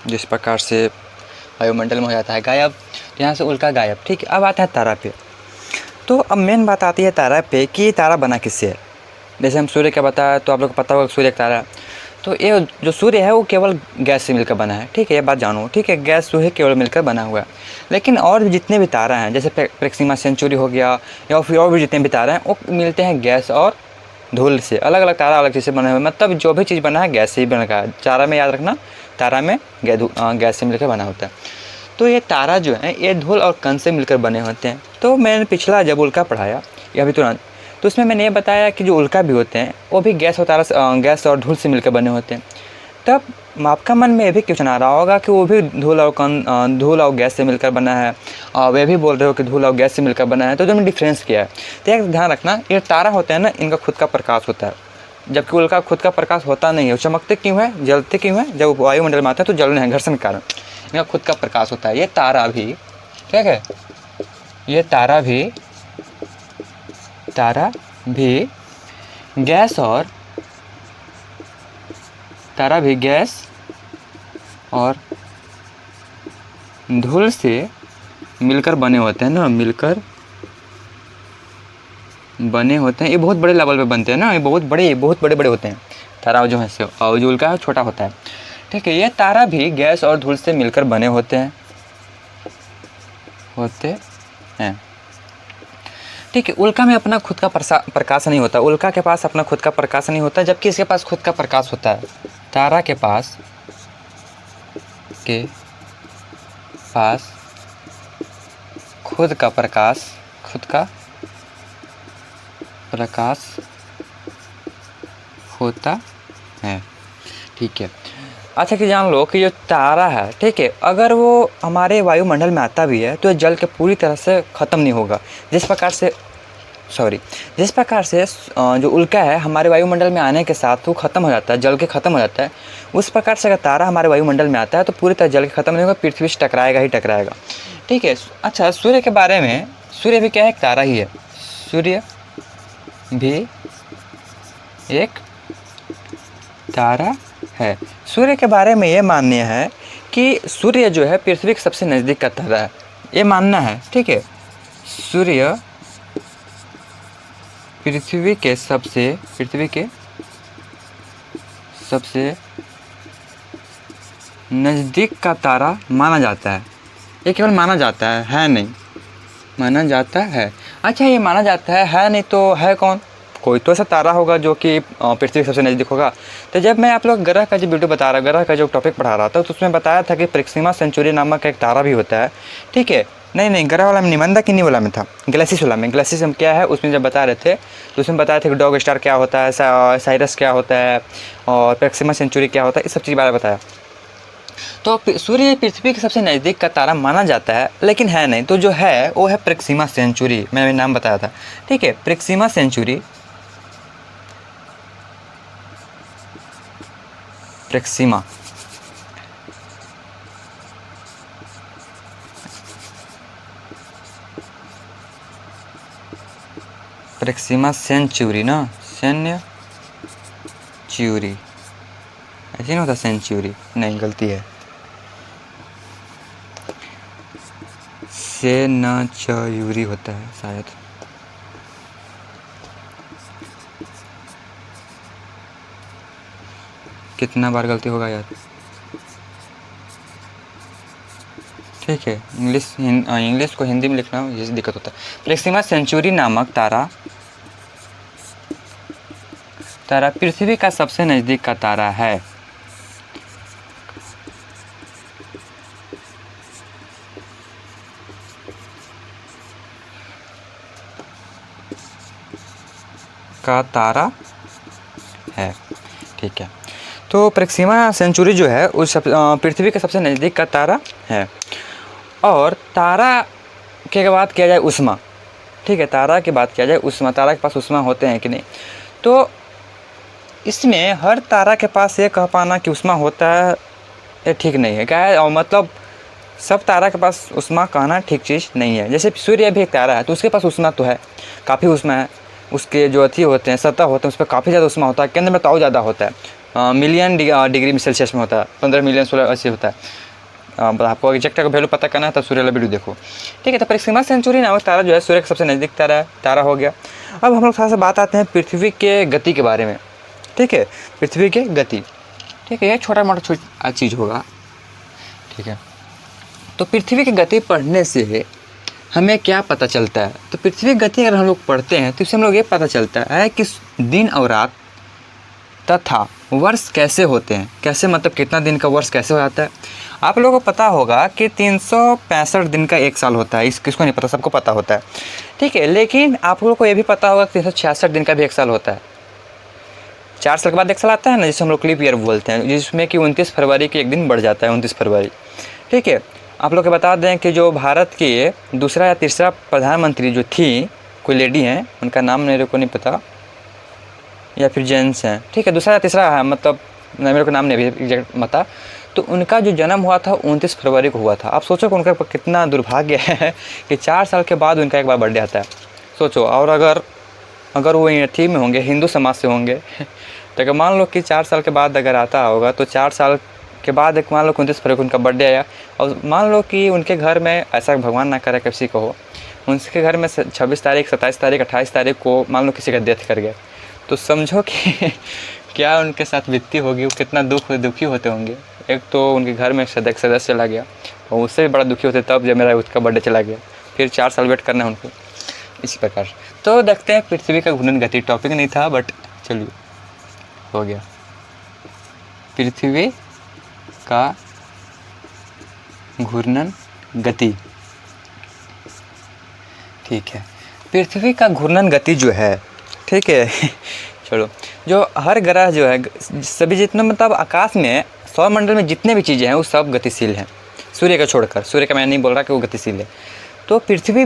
जिस प्रकार से वायुमंडल में हो जाता है गायब, तो यहाँ से उल्का गायब। ठीक है, अब आता है तारा पे। तो अब मेन बात आती है तारा पे कि तारा बना किससे है। जैसे हम सूर्य का बताया तो आप लोग को पता होगा सूर्य एक तारा है। तो ये जो सूर्य है वो केवल गैस से मिलकर बना है। ठीक है, ये बात जानो। ठीक है, गैस जो है केवल मिलकर बना हुआ है। लेकिन और भी जितने भी तारा हैं, जैसे प्रेक्सिमा सेंचुरी हो गया या फिर और भी जितने भी तारा हैं, वो मिलते हैं गैस और धूल से। अलग अलग तारा अलग चीज़ से बने हुए, मतलब जो भी चीज़ बना है गैस से ही बना है। तारा में याद रखना, तारा में गैस से मिलकर बना होता है। तो ये तारा जो है ये धूल और कण से मिलकर बने होते हैं। तो मैंने पिछला जब उल्का पढ़ाया या अभी तुरंत, तो उसमें मैंने ये बताया कि जो उल्का भी होते हैं वो भी गैस और गैस और धूल से मिलकर बने होते हैं। तब आपका मन में ये भी क्वेश्चन आ रहा होगा कि वो भी धूल और गैस से मिलकर बना है, और वे भी बोल रहे हो कि धूल और गैस से मिलकर बना है, तो दोनों में डिफरेंस क्या है। तो एक ध्यान रखना, ये तारा होते हैं ना, इनका खुद का प्रकाश होता है, जबकि उल्का खुद का प्रकाश होता नहीं है। चमकते क्यों है, जलते क्यों है, जब वायुमंडल में आते हैं तो जलने हैं घर्षण के कारण। इनका खुद का प्रकाश होता है। ये तारा भी, ठीक है, ये तारा भी गैस और धूल से मिलकर बने होते हैं ना, मिलकर बने होते हैं। ये बहुत बड़े लेवल पे बनते हैं ना, ये बहुत बड़े होते हैं तारा जो है से, और जो उल्का है छोटा होता है। ठीक है, ये तारा भी गैस और धूल से मिलकर बने होते हैं। ठीक है, उल्का में अपना खुद का प्रकाश नहीं होता, उल्का के पास अपना खुद का प्रकाश नहीं होता, जबकि इसके पास खुद का प्रकाश होता है। तारा के पास खुद का प्रकाश होता है। ठीक है, अच्छा कि जान लो कि जो तारा है, ठीक है, अगर वो हमारे वायुमंडल में आता भी है तो ये जल के पूरी तरह से ख़त्म नहीं होगा। जिस प्रकार से जो उल्का है हमारे वायुमंडल में आने के साथ वो ख़त्म हो जाता है, जल के ख़त्म हो जाता है, उस प्रकार से अगर तारा हमारे वायुमंडल में आता है तो पूरी तरह जल के ख़त्म नहीं होगा, पृथ्वी से टकराएगा। ठीक है, अच्छा सूर्य के बारे में, सूर्य भी क्या है, एक तारा ही है। सूर्य भी एक तारा है। सूर्य के बारे में ये माननीय है कि सूर्य जो है पृथ्वी के सबसे नज़दीक का तारा है, ये मानना है। ठीक है, सूर्य पृथ्वी के सबसे नज़दीक का तारा माना जाता है। ये केवल माना जाता है नहीं, माना जाता है। अच्छा, ये माना जाता है नहीं तो है कौन? कोई तो ऐसा तारा होगा जो कि पृथ्वी के सबसे नज़दीक होगा। तो जब मैं आप लोग ग्रह का जो वीडियो बता रहा, ग्रह का जो टॉपिक पढ़ा रहा था, तो उसमें बताया था कि प्रेक्सिमा सेंचुरी नामक एक तारा भी होता है। ठीक है, नहीं ग्रह वाला में नहीं, मंदाकिनी वाला में था, गैलेक्सिस वाला में। गैलेक्सिस में क्या है उसमें जब बता रहे थे तो उसमें बताया था कि डॉग स्टार क्या होता है, साइरस क्या होता है, और प्रेक्सिमा सेंचुरी क्या होता है, इस सब चीज़ बारे में बताया। तो सूर्य पृथ्वी के सबसे नज़दीक का तारा माना जाता है, लेकिन है नहीं। तो जो है वो है प्रेक्सिमा सेंचुरी, मैंने नाम बताया था। ठीक है, प्रेक्सिमा सेंचुरी, प्रेक्सिमा सेंचुरी ना, सेंचुरी ऐसे नहीं होता, सेंचुरी नहीं, गलती है, सेंचुरी होता है शायद। कितना बार गलती होगा यार। ठीक है, इंग्लिश को हिंदी में लिखना ये दिक्कत होता है। प्रेक्सिमा सेंचुरी नामक तारा पृथ्वी का सबसे नज़दीक का तारा है। ठीक है, तो प्रेक्सिमा सेंचुरी जो है उस पृथ्वी के सबसे नज़दीक का तारा है। और तारा के बात किया जाए उष्मा, ठीक है, तारा की बात किया जाए उष्मा, तारा के पास उष्मा होते हैं कि नहीं, तो इसमें हर तारा के पास ये कह पाना कि उष्मा होता है ये ठीक नहीं है। क्या है, और मतलब सब तारा के पास उष्मा कहना ठीक चीज़ नहीं है। जैसे सूर्य भी एक तारा है तो उसके पास उष्मा तो है, काफ़ी उष्मा है, उसके जो होते हैं सतह होते हैं उस पर काफ़ी ज़्यादा उष्मा होता है, केंद्र में तो और ज़्यादा होता है। मिलियन डिग्री सेल्सियस में होता है, 15 मिलियन 16 ऐसे होता है। आपको एग्जैक्ट का वैल्यू पता करना है तो सूर्य वाला वीडियो देखो, ठीक है। तो परिक्रमा सेंचुरी नामक तारा जो है सूर्य का सबसे नज़दीक तारा हो गया। अब हम लोग थोड़ा सा बात आते हैं पृथ्वी के गति के बारे में, ठीक है। पृथ्वी के गति, ठीक है, ये छोटा मोटा चीज़ होगा, ठीक है। तो पृथ्वी की गति पढ़ने से हमें क्या पता चलता है? तो पृथ्वी की गति अगर हम लोग पढ़ते हैं तो इससे हम लोग ये पता चलता है कि दिन और रात तथा वर्ष कैसे होते हैं। कैसे मतलब कितना दिन का वर्ष कैसे हो जाता है? आप लोगों को पता होगा कि 365 दिन का एक साल होता है। इस किसको नहीं पता, सबको पता होता है, ठीक है। लेकिन आप लोगों को ये भी पता होगा कि 366 दिन का भी एक साल होता है। 4 साल के बाद एक साल आता है ना, जिसे हम लोग लीप ईयर बोलते हैं, जिसमें कि 29 फरवरी के एक दिन बढ़ जाता है, 29 फरवरी, ठीक है। आप लोग को बता दें कि जो भारत के दूसरा या तीसरा प्रधानमंत्री जो थी, कोई लेडी हैं, उनका नाम मेरे को नहीं पता, या फिर जेंट्स हैं, ठीक है, दूसरा या तीसरा है, मतलब मेरे को नाम नहीं अभी एग्जैक्ट पता। तो उनका जो जन्म हुआ था 29 फरवरी को हुआ था। आप सोचो कि उनका कितना दुर्भाग्य है कि 4 साल के बाद उनका एक बार बर्थडे आता है, सोचो। और अगर वो अथी में होंगे, हिंदू समाज से होंगे तो अगर मान लो कि 4 साल के बाद अगर आता होगा, तो 4 साल के बाद एक मान लो 29 फरवरी को उनका बर्थडे आया, और मान लो कि उनके घर में, ऐसा भगवान ना करे किसी को हो, उनके घर में 26 तारीख 27 तारीख 28 तारीख को मान लो किसी का डेथ कर गया, तो समझो कि क्या उनके साथ बीतती होगी, वो कितना दुखी होते होंगे। एक तो उनके घर में सदस्य चला गया, और उससे भी बड़ा दुखी होते तब जब मेरा उसका बर्थडे चला गया, फिर 4 साल वेट करना है उनको, इसी प्रकार। तो देखते हैं पृथ्वी का घूर्णन गति, टॉपिक नहीं था बट चलिए हो गया। पृथ्वी का घूर्णन गति, ठीक है। पृथ्वी का घूर्णन गति जो है, ठीक है चलो, जो हर ग्रह जो है, सभी जितने मतलब आकाश में, सौरमंडल में जितने भी चीज़ें हैं वो सब गतिशील हैं, सूर्य का छोड़कर। सूर्य का मैं नहीं बोल रहा कि वो गतिशील है, तो पृथ्वी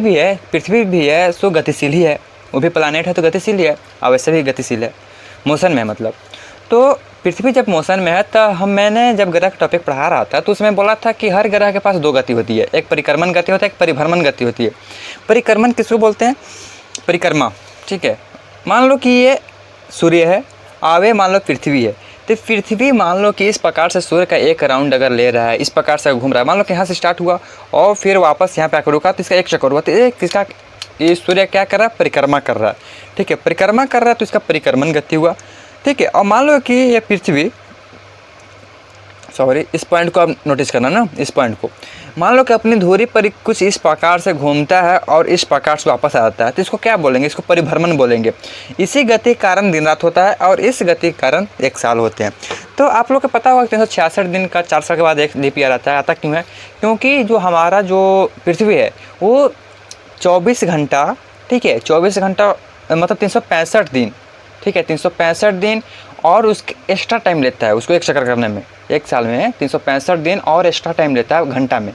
भी है सो गतिशील ही है, वो भी प्लानेट है तो गतिशील ही है, और वैसे भी गतिशील है, मोशन में मतलब। तो पृथ्वी जब मोशन में है, तो मैंने जब ग्रह का टॉपिक पढ़ा रहा था तो उसमें बोला था कि हर ग्रह के पास 2 गति होती है, एक परिक्रमण गति होता है, एक परिभ्रमण गति होती है। परिक्रमण किसको बोलते हैं? परिक्रमा, ठीक है। मान लो कि ये सूर्य है, आवे मान लो पृथ्वी है, तो पृथ्वी मान लो कि इस प्रकार से सूर्य का एक राउंड अगर ले रहा है, इस प्रकार से घूम रहा है, मान लो कि यहाँ से स्टार्ट हुआ और फिर वापस यहाँ पे आकर रुका, तो इसका एक चक्कर हुआ, तो ये सूर्य क्या कर रहा है? परिक्रमा कर रहा है, ठीक है। परिक्रमा कर रहा है तो इसका परिक्रमण गति हुआ, ठीक है। और मान लो कि ये पृथ्वी, सॉरी इस पॉइंट को आप नोटिस करना ना, इस पॉइंट को, मान लो कि अपनी धुरी पर कुछ इस प्रकार से घूमता है और इस प्रकार से वापस आ जाता है, तो इसको क्या बोलेंगे? इसको परिभ्रमण बोलेंगे। इसी गति के कारण दिन रात होता है और इस गति के कारण एक साल होते हैं। तो आप लोग को पता होगा 366 दिन का 4 साल के बाद एक लीप ईयर आता है। आता क्यों है? क्योंकि जो हमारा जो पृथ्वी है वो 24 घंटा, ठीक है, 24 घंटा मतलब 365 दिन, ठीक है, 365 दिन और उसके एक्स्ट्रा टाइम लेता है उसको एक चक्कर करने में। एक साल में 365 दिन और एक्स्ट्रा टाइम लेता है घंटा में,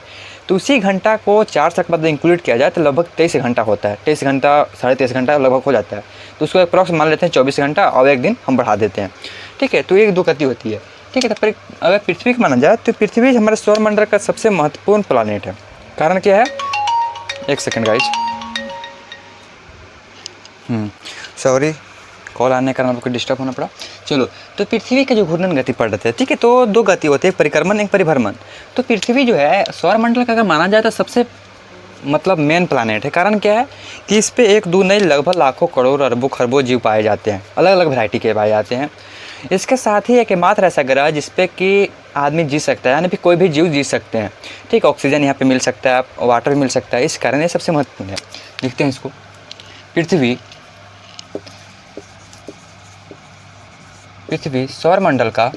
तो उसी घंटा को 4 साल के बाद इंक्लूड किया जाए तो लगभग 23 घंटा होता है। 23 घंटा 23.5 घंटा लगभग हो जाता है, तो उसको अप्रॉक्स मान लेते हैं 24 घंटा और एक दिन हम बढ़ा देते हैं, ठीक है। तो एक 2 गति होती है, ठीक है। तो अगर पृथ्वी को माना जाए तो पृथ्वी हमारे सौरमंडल का सबसे महत्वपूर्ण प्लानेट है। कारण क्या है? एक सेकेंड गाइज, सॉरी कॉल आने के कारण आपको डिस्टर्ब होना पड़ा। चलो, तो पृथ्वी का जो घूर्णन गति पढ़ रहे थे, ठीक है। तो 2 गति होती है, एक परिक्रमण एक परिभ्रमण। तो पृथ्वी जो है सौरमंडल का अगर माना जाए तो सबसे मतलब मेन प्लानेट है। कारण क्या है कि इस पे 1 2 नहीं लगभग लाखों करोड़ अरबों खरबों जीव पाए जाते हैं, अलग अलग वैरायटी के पाए जाते हैं। इसके साथ ही एकमात्र ऐसा ग्रह जिसपे कि आदमी जी सकता है, यानी कि कोई भी जीव जी सकते हैं, ठीक। ऑक्सीजन यहाँ पे मिल सकता है, वाटर भी मिल सकता है, इस कारण ये सबसे महत्वपूर्ण है। देखते हैं इसको। पृथ्वी सौरमंडल का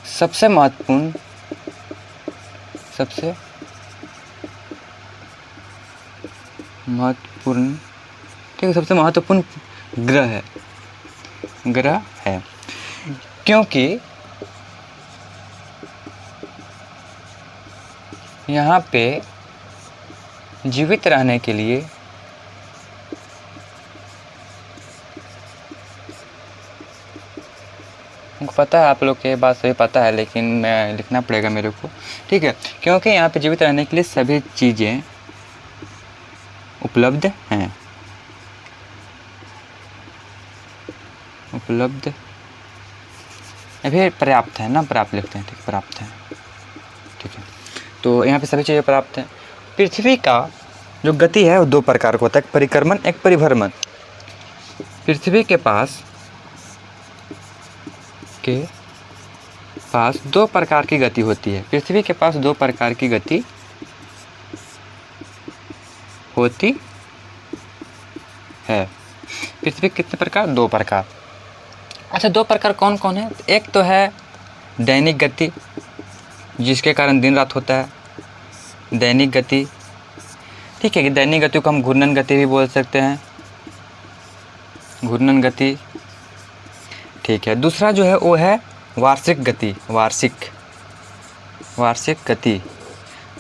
सबसे महत्वपूर्ण ठीक है, सबसे महत्वपूर्ण ग्रह है क्योंकि यहाँ पे जीवित रहने के लिए पता है, आप लोग के बात सही पता है, लेकिन मैं लिखना पड़ेगा मेरे को, ठीक है। क्योंकि यहाँ पे जीवित रहने के लिए सभी चीज़ें उपलब्ध हैं। उपलब्ध या फिर पर्याप्त है ना, पर्याप्त लिखते हैं, ठीक, पर्याप्त है, ठीक है। तो यहाँ पे सभी चीज़ें पर्याप्त हैं। पृथ्वी का जो गति है वो दो प्रकार का होता है, एक परिक्रमण, एक परिभ्रमण। पृथ्वी के पास दो प्रकार की गति होती है। पृथ्वी के पास दो प्रकार की गति होती है। पृथ्वी कितने प्रकार? दो प्रकार। अच्छा, दो प्रकार कौन कौन है? एक तो है दैनिक गति, जिसके कारण दिन रात होता है, दैनिक गति, ठीक है। दैनिक गति को हम घूर्णन गति भी बोल सकते हैं, घूर्णन गति, ठीक है। दूसरा जो है वो है वार्षिक गति, वार्षिक गति,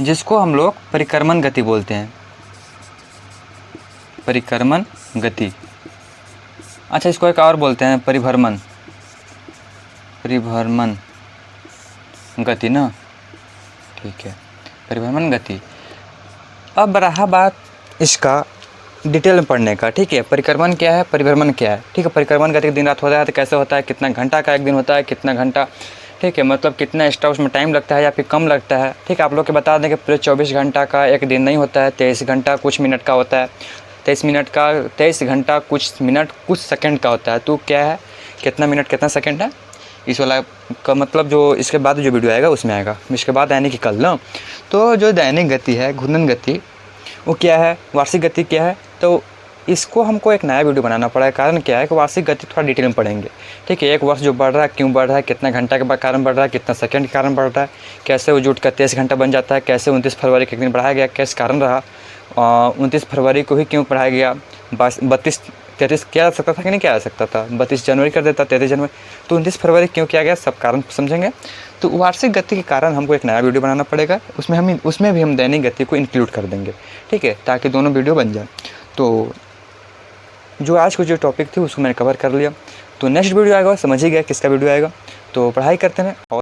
जिसको हम लोग परिक्रमण गति बोलते हैं, परिक्रमण गति। अच्छा, इसको एक और बोलते हैं परिभ्रमण गति ना, ठीक है, परिभ्रमण गति। अब रहा बात इसका डिटेल में पढ़ने का, ठीक है। परिक्रमण क्या है, परिभ्रमण क्या है, ठीक है। परिक्रमण गति दिन रात होता है तो कैसे होता है, कितना घंटा का एक दिन होता है, कितना घंटा, ठीक है, मतलब कितना एक्स्ट्रा उसमें टाइम लगता है या फिर कम लगता है, ठीक है। आप लोग के बता दें कि पूरे 24 घंटा का एक दिन नहीं होता है, 23 घंटा कुछ मिनट का होता है, 23 घंटा कुछ मिनट कुछ सेकंड का होता है। तो क्या है, कितना मिनट कितना सेकंड है, इस वाला का मतलब जो इसके बाद जो वीडियो आएगा उसमें आएगा, इसके बाद यानी कि कल ना। तो जो दैनिक गति है, घूर्णन गति, वो क्या है, वार्षिक गति क्या है, तो इसको हमको एक नया वीडियो बनाना पड़ा है। कारण क्या है कि वार्षिक गति थोड़ा डिटेल में पढ़ेंगे, ठीक है। एक वर्ष जो बढ़ रहा है, क्यों बढ़ रहा है, कितना घंटा के कारण बढ़ रहा है, कितना सेकंड के कारण बढ़ रहा है, कैसे वो जुट कर 23 घंटा बन जाता है, कैसे 29 फरवरी के एक दिन बढ़ाया गया, कैसे कारण रहा, 29 फरवरी को ही क्यों बढ़ाया गया, 32-33 किया जा सकता था कि नहीं किया जा सकता था, 32 जनवरी कर देता, 33 जनवरी, तो 29 फरवरी क्यों किया गया, सब कारण समझेंगे। तो वार्षिक गति के कारण हमको एक नया वीडियो बनाना पड़ेगा, उसमें भी हम दैनिक गति को इंक्लूड कर देंगे, ठीक है, ताकि दोनों वीडियो बन जाए। तो जो आज को जो टॉपिक थी उसको मैंने कवर कर लिया। तो नेक्स्ट वीडियो आएगा, समझ ही गया किसका वीडियो आएगा। तो पढ़ाई करते हैं और